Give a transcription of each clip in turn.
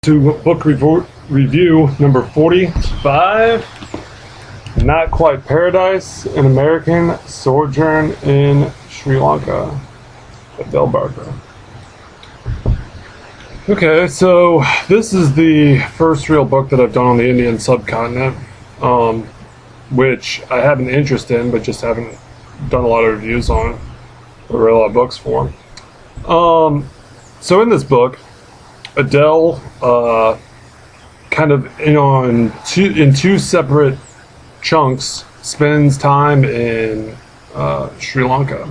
to book review number 45, Not Quite Paradise, An American Sojourn in Sri Lanka, Adele. Okay, so this is the first real book that I've done on the Indian subcontinent, which I have an interest in, but just haven't done a lot of reviews on, or read a lot of books for. So in this book, Adele, kind of in two separate chunks, spends time in Sri Lanka.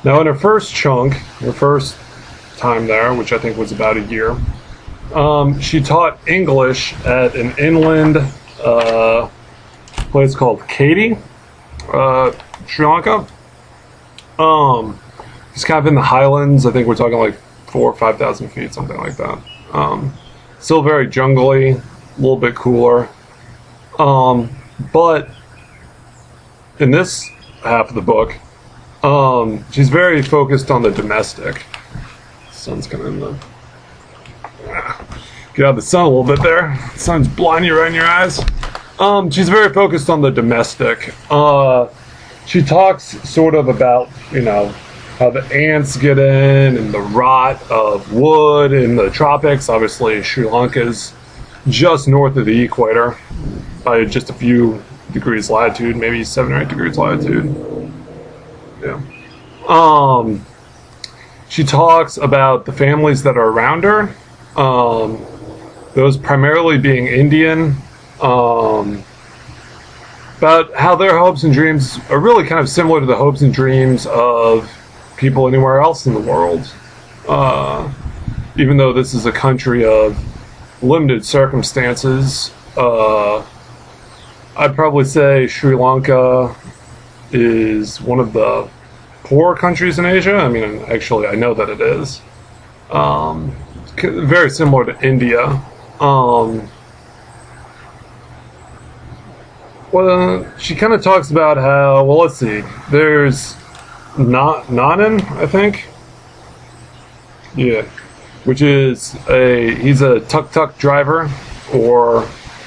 Now, in her first chunk, her first time there, which I think was about a year, she taught English at an inland place called Katy, Sri Lanka. It's kind of in the highlands. I think we're talking like 4,000 or 5,000 feet, something like that. Still very jungly, a little bit cooler. But in this half of the book, she's very focused on the domestic. The sun's kind of in the... Get out of the sun a little bit there. The sun's blinding you right in your eyes. She's very focused on the domestic. She talks sort of about, how the ants get in and the rot of wood in the tropics. Obviously, Sri Lanka is just north of the equator by just a few degrees latitude, maybe 7 or 8 degrees latitude. Yeah. She talks about the families that are around her, those primarily being Indian, about how their hopes and dreams are really kind of similar to the hopes and dreams of people anywhere else in the world. Even though this is a country of limited circumstances, I'd probably say Sri Lanka is one of the poorer countries in Asia. I mean, actually, I know that it is. Very similar to India. Well, she kind of talks about how, well, let's see, there's Nanan, I think. Yeah. Which is he's a tuk-tuk driver, or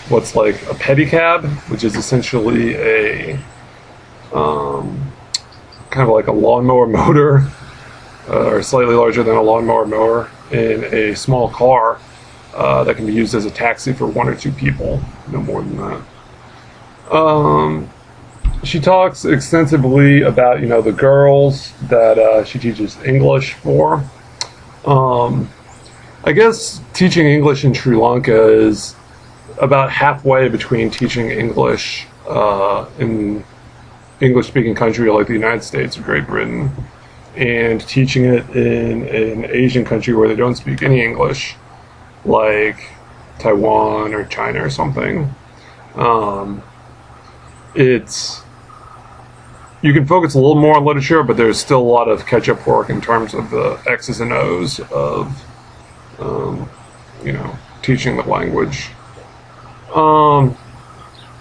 what's like a pedicab, which is essentially a kind of like a lawnmower motor, or slightly larger than a lawnmower mower, in a small car that can be used as a taxi for 1 or 2 people, no more than that. She talks extensively about, the girls that she teaches English for. I guess teaching English in Sri Lanka is about halfway between teaching English in English-speaking country like the United States or Great Britain, and teaching it in an Asian country where they don't speak any English, like Taiwan or China or something. You can focus a little more on literature, but there's still a lot of catch-up work in terms of the X's and O's of, teaching the language. She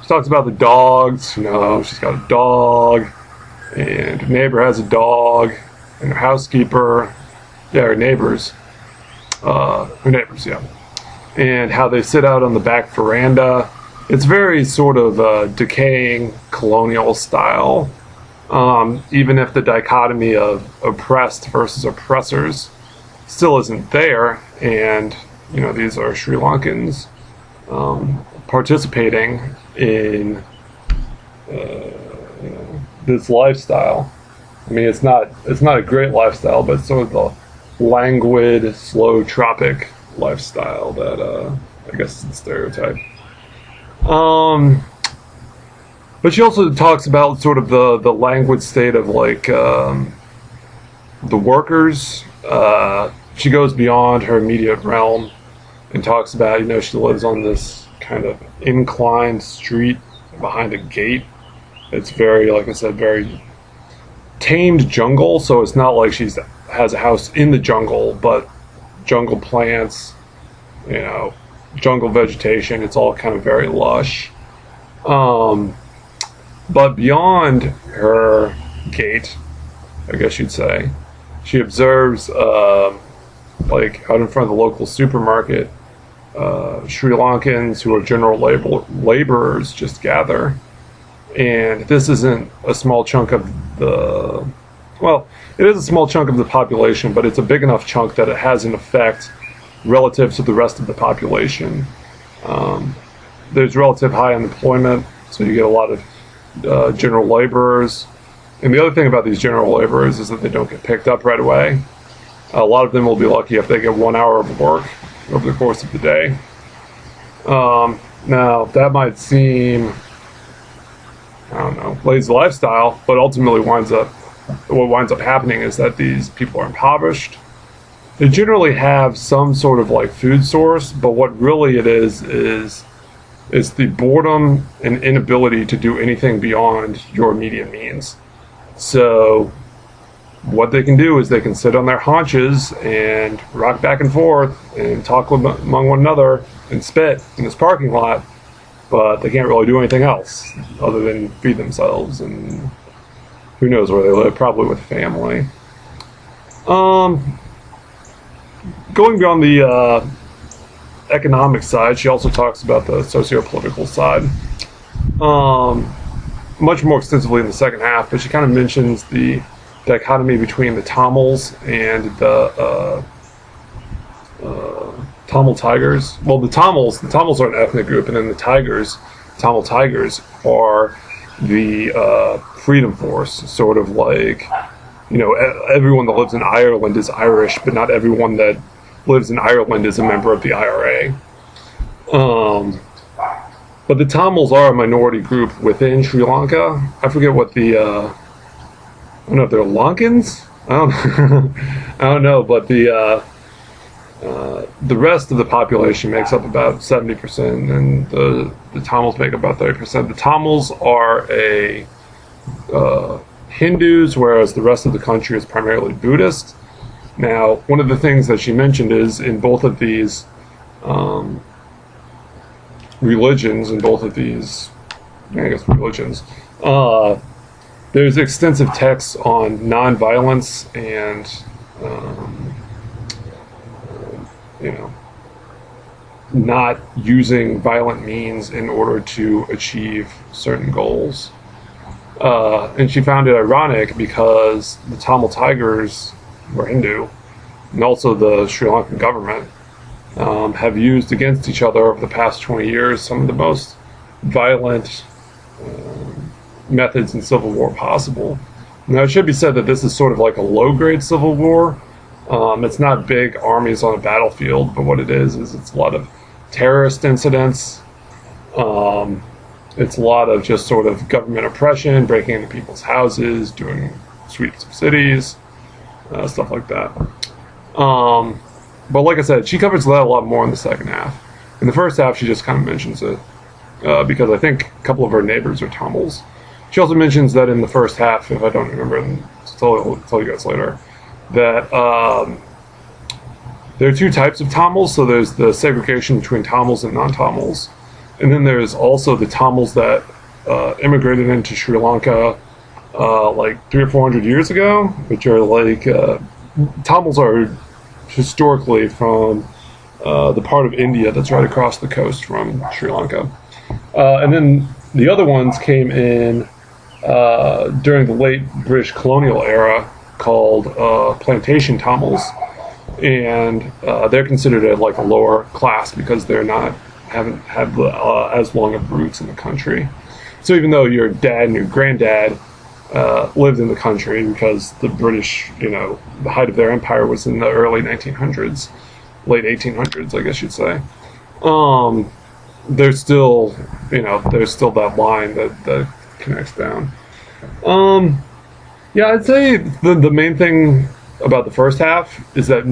talks about the dogs. She's got a dog, and her neighbor has a dog, and her housekeeper, her neighbors, yeah, and how they sit out on the back veranda. It's very sort of decaying colonial style, even if the dichotomy of oppressed versus oppressors still isn't there. And, these are Sri Lankans participating in this lifestyle. I mean, it's not a great lifestyle, but it's sort of the languid, slow tropic lifestyle that I guess is the stereotype. But she also talks about sort of the languid state of like the workers. She goes beyond her immediate realm and talks about, she lives on this kind of inclined street behind a gate. It's very, like I said, very tamed jungle, so it's not like she has a house in the jungle, but jungle plants, jungle vegetation. It's all kind of very lush. But beyond her gate, I guess you'd say, she observes, like out in front of the local supermarket, Sri Lankans who are general laborers just gather. And this isn't a small chunk of the, well, it is a small chunk of the population, but it's a big enough chunk that it has an effect relative to the rest of the population. There's relative high unemployment, so you get a lot of general laborers. And the other thing about these general laborers is that they don't get picked up right away. A lot of them will be lucky if they get 1 hour of work over the course of the day. Now, that might seem, I don't know, lazy lifestyle, but ultimately what winds up happening is that these people are impoverished. They generally have some sort of like food source, but what really it is the boredom and inability to do anything beyond your immediate means. So what they can do is they can sit on their haunches and rock back and forth and talk among one another and spit in this parking lot, but they can't really do anything else other than feed themselves, and who knows where they live, probably with family. Going beyond the economic side, she also talks about the socio-political side much more extensively in the second half, but she kind of mentions the dichotomy between the Tamils and the Tamil Tigers. Well, the Tamils are an ethnic group, and then the Tamil Tigers, are the freedom force, sort of like, everyone that lives in Ireland is Irish, but not everyone that lives in Ireland is a member of the IRA. But the Tamils are a minority group within Sri Lanka. I forget what I don't know if they're Lankans. I don't know, but the rest of the population makes up about 70%, and the Tamils make up about 30%. The Tamils are Hindus, whereas the rest of the country is primarily Buddhist. Now, one of the things that she mentioned is in both of these religions, there's extensive texts on nonviolence and, not using violent means in order to achieve certain goals. And she found it ironic because the Tamil Tigers were Hindu, and also the Sri Lankan government have used against each other over the past 20 years some of the most violent methods in civil war possible. Now, it should be said that this is sort of like a low-grade civil war. It's not big armies on a battlefield, but what it is it's a lot of terrorist incidents. It's a lot of just sort of government oppression, breaking into people's houses, doing sweeps of cities, stuff like that. But like I said, she covers that a lot more in the second half. In the first half, she just kind of mentions it because I think a couple of her neighbors are Tamils. She also mentions that in the first half, if I don't remember, and I'll tell you guys later, that there are two types of Tamils. So there's the segregation between Tamils and non-Tamils. And then there's also the Tamils that immigrated into Sri Lanka like 300 or 400 years ago, which are like, Tamils are historically from the part of India that's right across the coast from Sri Lanka. And then the other ones came in during the late British colonial era, called plantation Tamils, and they're considered like a lower class because haven't had as long of roots in the country. So even though your dad and your granddad lived in the country, because the British, the height of their empire was in the early 1900s, late 1800s, I guess you'd say. There's still that line that connects down. Yeah, I'd say the main thing about the first half is that,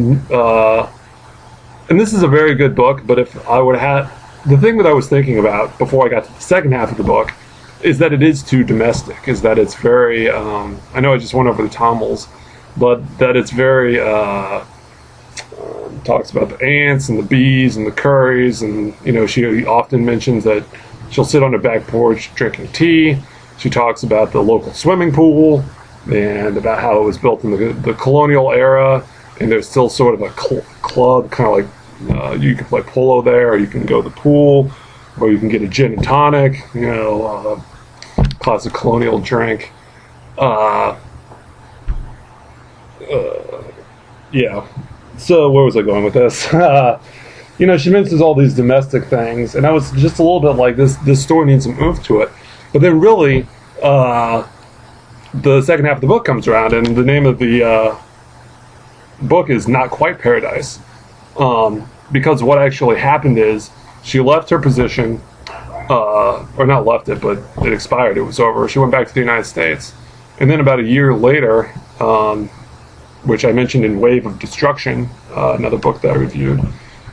and this is a very good book, but if I would have the thing that I was thinking about before I got to the second half of the book is that it is too domestic, is that it's very, I know I just went over the Tamils, but that it's very, talks about the ants and the bees and the curries, and, she often mentions that she'll sit on her back porch drinking tea. She talks about the local swimming pool and about how it was built in the colonial era, and there's still sort of a club, kind of like You can play polo there, or you can go to the pool, or you can get a gin and tonic, classic colonial drink. Yeah. So where was I going with this? She mentions all these domestic things, and I was just a little bit like, this story needs some oomph to it. But then really, the second half of the book comes around, and the name of the book is Not Quite Paradise. Because what actually happened is she left her position, or not left it, but it expired, it was over. She went back to the United States. And then about a year later, which I mentioned in Wave of Destruction, another book that I reviewed,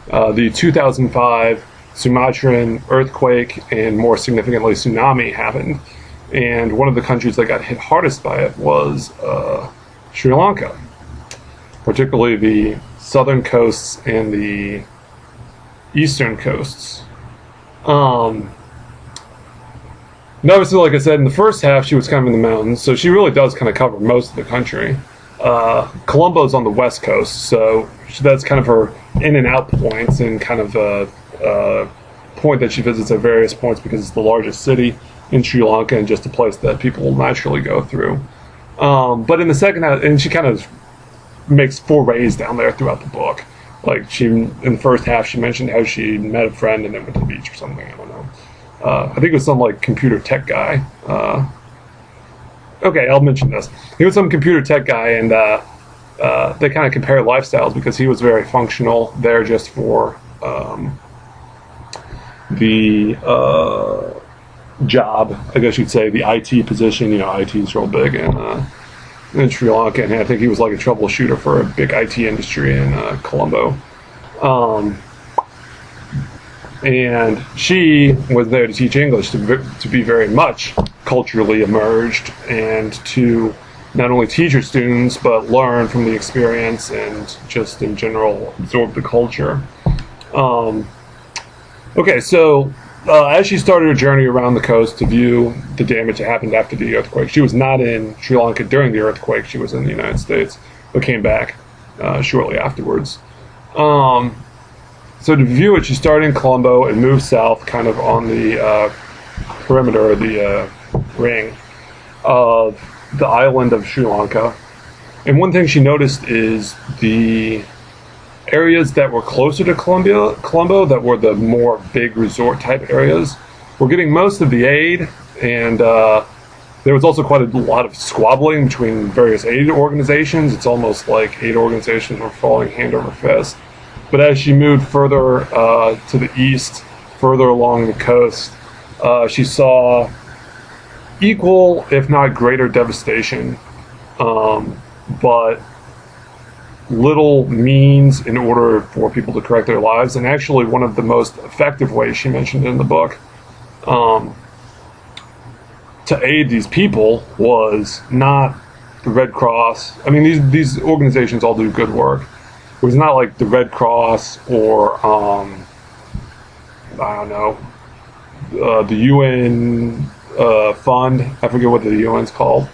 the 2005 Sumatran earthquake and more significantly tsunami happened. And one of the countries that got hit hardest by it was Sri Lanka, particularly the southern coasts and the eastern coasts. And obviously, like I said, in the first half, she was kind of in the mountains, so she really does kind of cover most of the country. Colombo's on the west coast, so that's kind of her in and out points, and kind of a point that she visits at various points because it's the largest city in Sri Lanka and just a place that people will naturally go through. But in the second half, and she kind of makes forays down there throughout the book. Like in the first half, she mentioned how she met a friend and then went to the beach or something. I don't know. I think it was some like computer tech guy. Okay, I'll mention this. He was some computer tech guy, and they kind of compared lifestyles because he was very functional there just for the job, I guess you'd say, the IT position. IT is real big in Sri Lanka, and I think he was like a troubleshooter for a big IT industry in Colombo. And she was there to teach English, to be very much culturally immersed, and to not only teach her students, but learn from the experience and just in general absorb the culture. Okay, so as she started her journey around the coast to view the damage that happened after the earthquake, she was not in Sri Lanka during the earthquake, she was in the United States, but came back shortly afterwards. So to view it, she started in Colombo and moved south kind of on the perimeter, or the ring of the island of Sri Lanka. And one thing she noticed is the areas that were closer to Colombo, that were the more big resort type areas, were getting most of the aid, and there was also quite a lot of squabbling between various aid organizations. It's almost like aid organizations were falling hand over fist. But as she moved further to the east, further along the coast, she saw equal, if not greater, devastation, but little means in order for people to correct their lives. And actually, one of the most effective ways she mentioned in the book to aid these people was not the Red Cross. I mean, these organizations all do good work. It was not like the Red Cross or I don't know, the UN fund. I forget what the UN's called,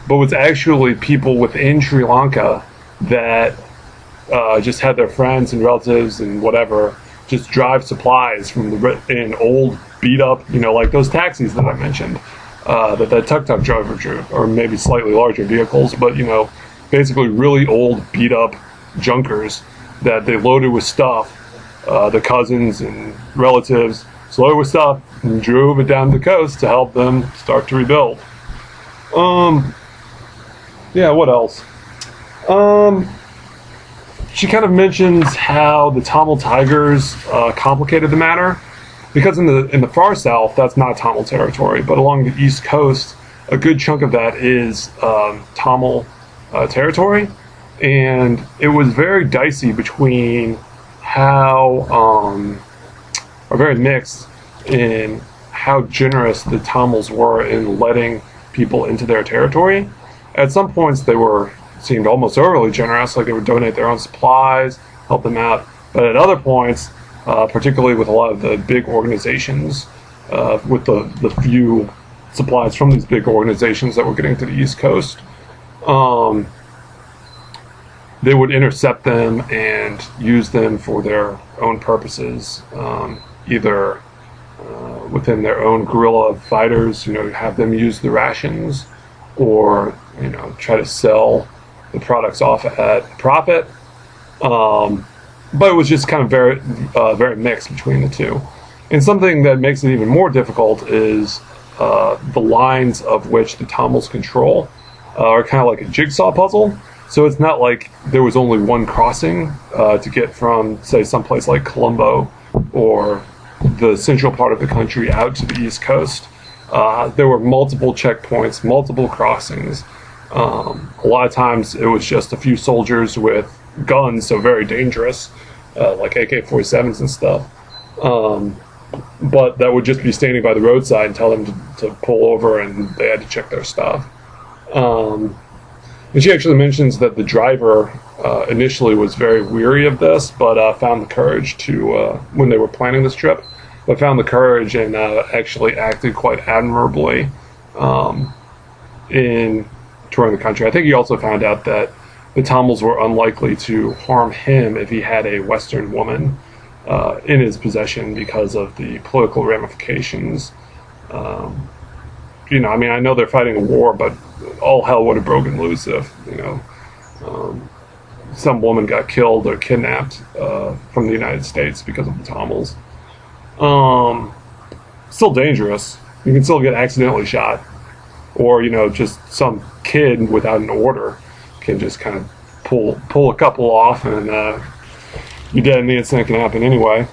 but it was actually people within Sri Lanka that just had their friends and relatives and whatever just drive supplies from in old beat up, like those taxis that I mentioned, that tuk-tuk driver drew, or maybe slightly larger vehicles, but basically really old beat up junkers that they loaded with stuff, the cousins and relatives loaded with stuff and drove it down the coast to help them start to rebuild. Yeah, what else? She kind of mentions how the Tamil Tigers complicated the matter, because in the far south, that's not Tamil territory, but along the east coast, a good chunk of that is Tamil territory. And it was very dicey between how, or very mixed in how generous the Tamils were in letting people into their territory. At some points, they seemed almost overly generous, like they would donate their own supplies, help them out. But at other points, particularly with a lot of the big organizations, with the few supplies from these big organizations that were getting to the East Coast, they would intercept them and use them for their own purposes, either within their own guerrilla fighters, have them use the rations, or try to sell the products off at profit. But it was just kind of very mixed between the two. And something that makes it even more difficult is the lines of which the Tamils control are kind of like a jigsaw puzzle. So it's not like there was only one crossing to get from, say, someplace like Colombo or the central part of the country out to the East Coast. There were multiple checkpoints, multiple crossings. A lot of times it was just a few soldiers with guns, so very dangerous, like AK-47s and stuff. But that would just be standing by the roadside and tell them to pull over, and they had to check their stuff. And she actually mentions that the driver initially was very weary of this, but found the courage to, when they were planning this trip, but found the courage and actually acted quite admirably in touring the country. I think he also found out that the Tamils were unlikely to harm him if he had a Western woman in his possession because of the political ramifications. I know they're fighting a war, but all hell would have broken loose if, some woman got killed or kidnapped from the United States because of the Tamils. Still dangerous. You can still get accidentally shot. Or, just some kid without an order can just kind of pull a couple off, and you're dead in the instant. It can happen anyway.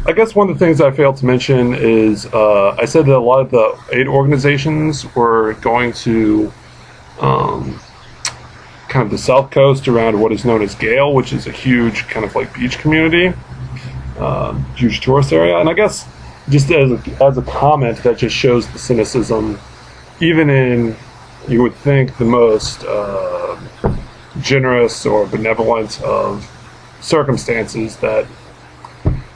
I guess one of the things I failed to mention is I said that a lot of the aid organizations were going to kind of the south coast around what is known as Gale, which is a huge kind of like beach community, huge tourist area. And I guess just as a comment, that just shows the cynicism, even in, you would think, the most generous or benevolent of circumstances, that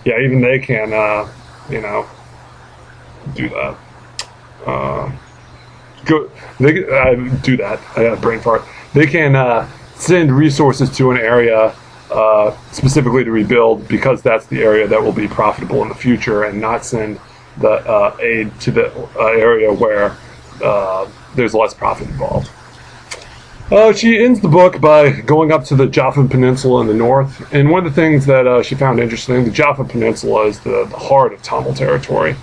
even they can do that. Do that. I got a brain fart. They can send resources to an area specifically to rebuild, because that's the area that will be profitable in the future, and not send the aid to the area where there's less profit involved. She ends the book by going up to the Jaffa Peninsula in the north, and one of the things that she found interesting, the Jaffa Peninsula is the heart of Tamil territory.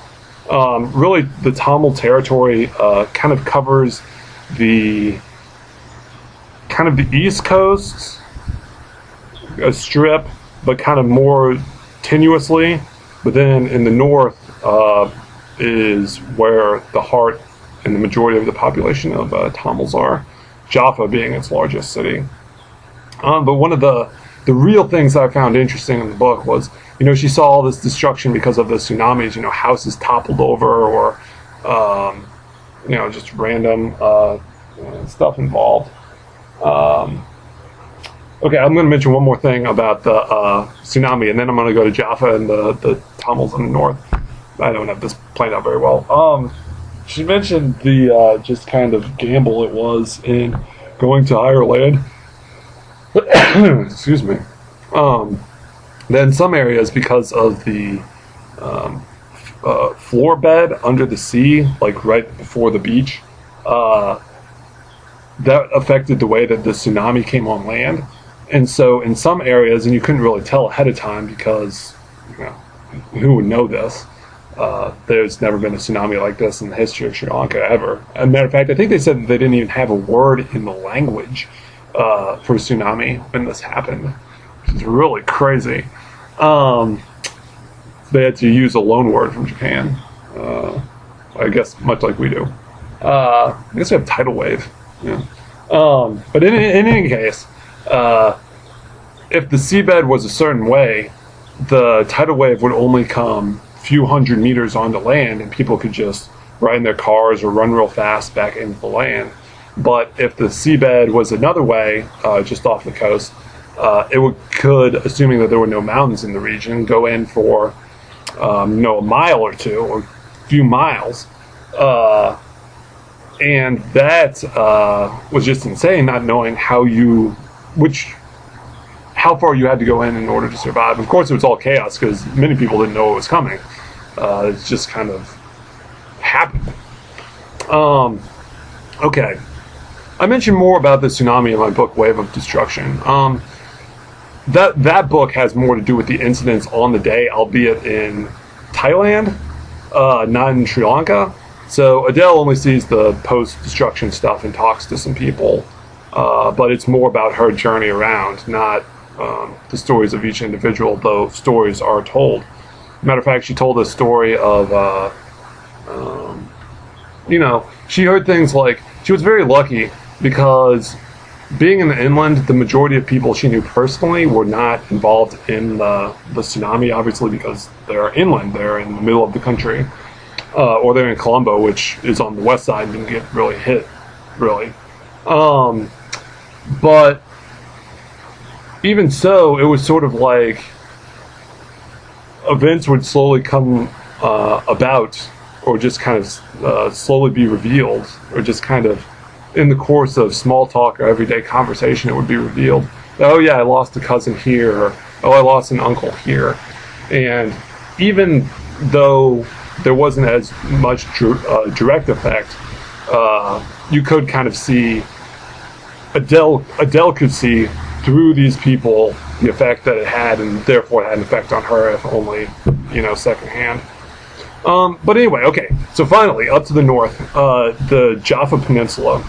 Really, the Tamil territory kind of covers the east coast, a strip, but kind of more tenuously. But then in the north is where the heart and the majority of the population of Tamils are, Jaffa being its largest city. But one of the real things I found interesting in the book was, she saw all this destruction because of the tsunamis, houses toppled over, or, just random stuff involved. Okay, I'm going to mention one more thing about the tsunami, and then I'm going to go to Jaffa and the Tamils in the north. I don't have this planned out very well. She mentioned the just kind of gamble it was in going to Ireland. Excuse me. Then some areas, because of the floor bed under the sea, like right before the beach, that affected the way that the tsunami came on land. And so in some areas, and you couldn't really tell ahead of time because, who would know this? There's never been a tsunami like this in the history of Sri Lanka ever. As a matter of fact, I think they said that they didn't even have a word in the language for tsunami when this happened, which is really crazy. They had to use a loan word from Japan, I guess, much like we do. I guess we have tidal wave. Yeah. But in any case, if the seabed was a certain way, the tidal wave would only come few hundred meters onto land, and people could just ride in their cars or run real fast back into the land. But if the seabed was another way, just off the coast, it could, assuming that there were no mountains in the region, go in for a mile or two, or a few miles. And that was just insane, not knowing how far you had to go in order to survive. Of course, it was all chaos because many people didn't know what was coming. It just kind of happened. Okay. I mentioned more about the tsunami in my book, Wave of Destruction. That book has more to do with the incidents on the day, albeit in Thailand, not in Sri Lanka. So Adele only sees the post-destruction stuff and talks to some people, but it's more about her journey around, not the stories of each individual, though stories are told. Matter of fact, she told a story of, she heard things like, she was very lucky because being in the inland, the majority of people she knew personally were not involved in the tsunami, obviously because they're inland, they're in the middle of the country. Or they're in Colombo, which is on the west side, and didn't get really hit, really. But even so, it was sort of like events would slowly come about, or just kind of slowly be revealed, or just kind of in the course of small talk or everyday conversation, it would be revealed. Oh yeah, I lost a cousin here, or oh, I lost an uncle here. And even though there wasn't as much direct effect, you could kind of see, Adele could see through these people the effect that it had, and therefore it had an effect on her, if only, secondhand. But anyway, okay, so finally, up to the north, the Jaffa Peninsula.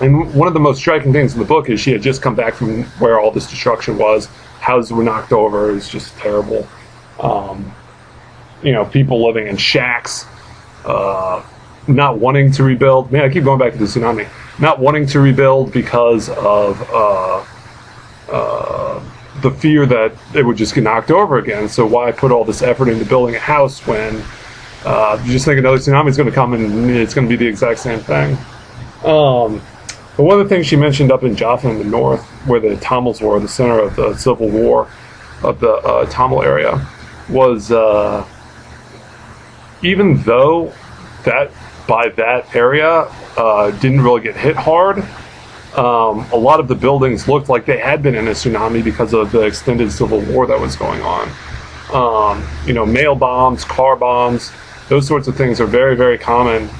And one of the most striking things in the book is she had just come back from where all this destruction was. Houses were knocked over. It was just terrible. People living in shacks, not wanting to rebuild. Man, I keep going back to the tsunami. Not wanting to rebuild because of the fear that it would just get knocked over again. So why put all this effort into building a house when you just think another tsunami is going to come and it's going to be the exact same thing? But one of the things she mentioned up in Jaffa in the north, where the Tamils were, the center of the civil war of the Tamil area, was even though that area didn't really get hit hard, a lot of the buildings looked like they had been in a tsunami because of the extended civil war that was going on. Mail bombs, car bombs, those sorts of things are very, very common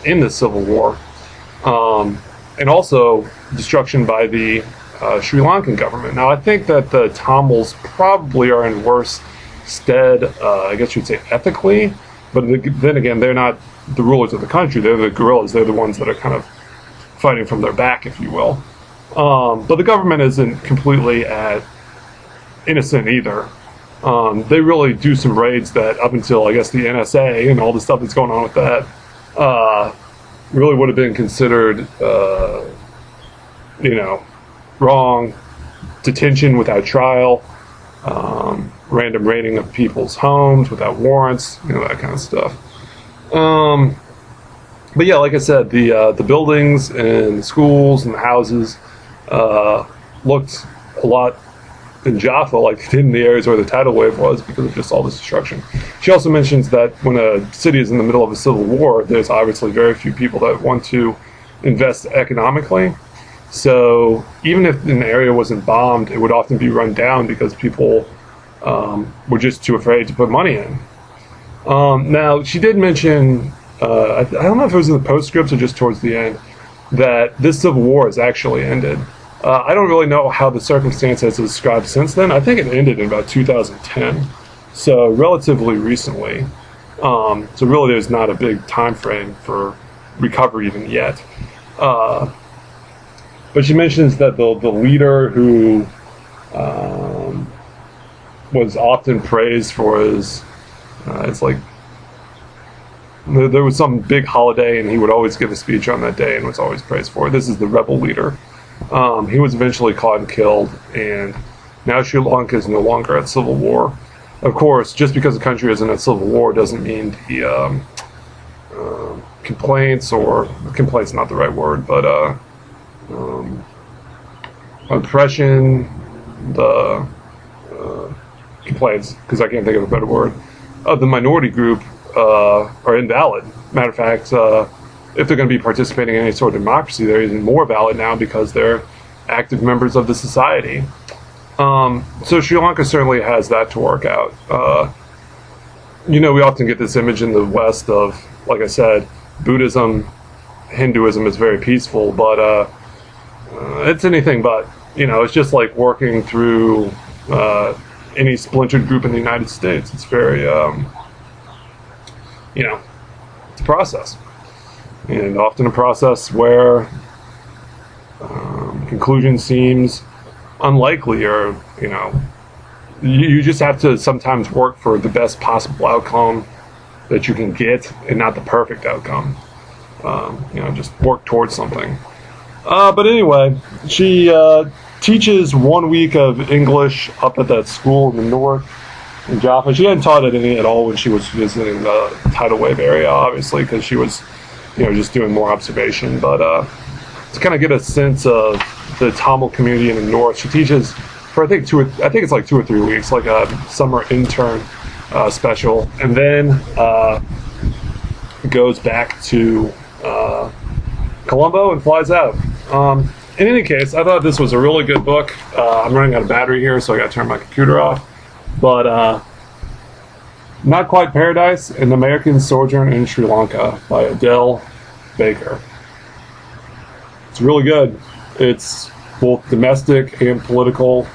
in the civil war. And also destruction by the Sri Lankan government. Now, I think that the Tamils probably are in worse stead, I guess you'd say ethically, but then again, they're not the rulers of the country. They're the guerrillas. They're the ones that are kind of fighting from their back, if you will. But the government isn't completely innocent either. They really do some raids that, up until, I guess, the NSA and all the stuff that's going on with that, really would have been considered, wrong, detention without trial, random raiding of people's homes without warrants, that kind of stuff. But yeah, like I said, the buildings and the schools and the houses looked a lot in Jaffa like they did in the areas where the tidal wave was, because of just all this destruction. She also mentions that when a city is in the middle of a civil war, there's obviously very few people that want to invest economically. So even if an area wasn't bombed, it would often be run down because people were just too afraid to put money in. Now, she did mention, I don't know if it was in the postscripts or just towards the end, that this civil war has actually ended. I don't really know how the circumstance has described since then. I think it ended in about 2010, so relatively recently. So really there's not a big time frame for recovery even yet. But she mentions that the leader who was often praised for his, it's like, there was some big holiday and he would always give a speech on that day and was always praised for it. This is the rebel leader. He was eventually caught and killed, and now Sri Lanka is no longer at civil war. Of course, just because the country isn't at civil war doesn't mean the complaints, or complaints not the right word, but oppression, the complaints, because I can't think of a better word, of the minority group are invalid. Matter of fact, if they're going to be participating in any sort of democracy, they're even more valid now because they're active members of the society. So Sri Lanka certainly has that to work out. We often get this image in the West of, like I said, Buddhism, Hinduism is very peaceful, but it's anything but. It's just like working through any splintered group in the United States. It's very, it's a process. And often a process where conclusion seems unlikely, or, you just have to sometimes work for the best possible outcome that you can get and not the perfect outcome. Just work towards something. But anyway, she teaches 1 week of English up at that school in the north in Jaffa. She hadn't taught it any at all when she was visiting the tidal wave area, obviously, because she was, just doing more observation. But to kind of get a sense of the Tamil community in the north, she teaches for I think it's like 2 or 3 weeks, like a summer intern special, and then goes back to Colombo and flies out. In any case, I thought this was a really good book. I'm running out of battery here, so I got to turn my computer off. But Not Quite Paradise: An American Sojourn in Sri Lanka by Adele Baker. It's really good. It's both domestic and political.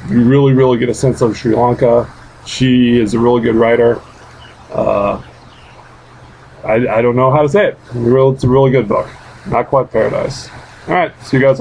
You really, really get a sense of Sri Lanka. She is a really good writer. I don't know how to say it. It's a really good book. Not Quite Paradise. All right, see you guys later.